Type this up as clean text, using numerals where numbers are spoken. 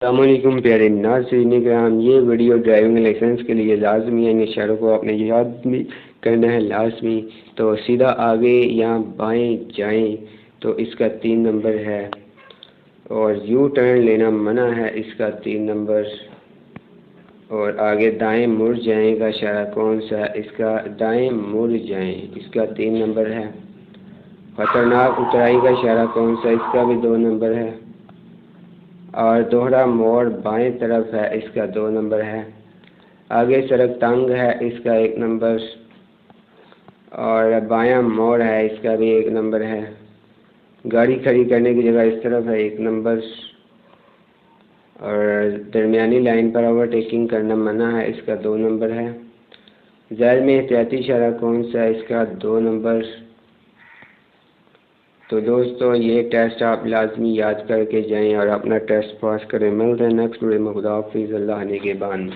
السلام علیکم پیارے ناظرین کرام، یہ ویڈیو ڈرائیونگ لائسنس کے لیے لازمی ہے، ان اشاروں کو آپ نے یاد بھی کرنا ہے لازمی۔ تو سیدھا آگے یا بائیں جائیں تو اس کا 3 نمبر ہے، اور یو ٹرن لینا منع ہے، اس کا 3 نمبر، اور آگے دائیں مڑ جائیں کا اشارہ کون سا ہے، اس کا دائیں مڑ جائیں، اس کا 3 نمبر ہے۔ خطرناک اترائی کا اشارہ کون سا، اس کا بھی 2 نمبر ہے، اور دوہرا موڑ بائیں طرف ہے، اس کا 2 نمبر ہے۔ آگے سڑک تنگ ہے، اس کا 1 نمبر، اور بایاں موڑ ہے، اس کا بھی 1 نمبر ہے۔ گاڑی کھڑی کرنے کی جگہ اس طرف ہے، 1 نمبر، اور درمیانی لائن پر اوور ٹیکنگ کرنا منع ہے، اس کا 2 نمبر ہے۔ ذیل میں احتیاطی اشارہ کون سا ہے، اس کا 2 نمبر۔ تو دوستو یہ ٹیسٹ آپ لازمی یاد کر کے جائیں اور اپنا ٹیسٹ پاس کریں۔ ملتے ہیں نیکسٹ ویڈیو میں، خدا حافظ، اللہ نگہبان۔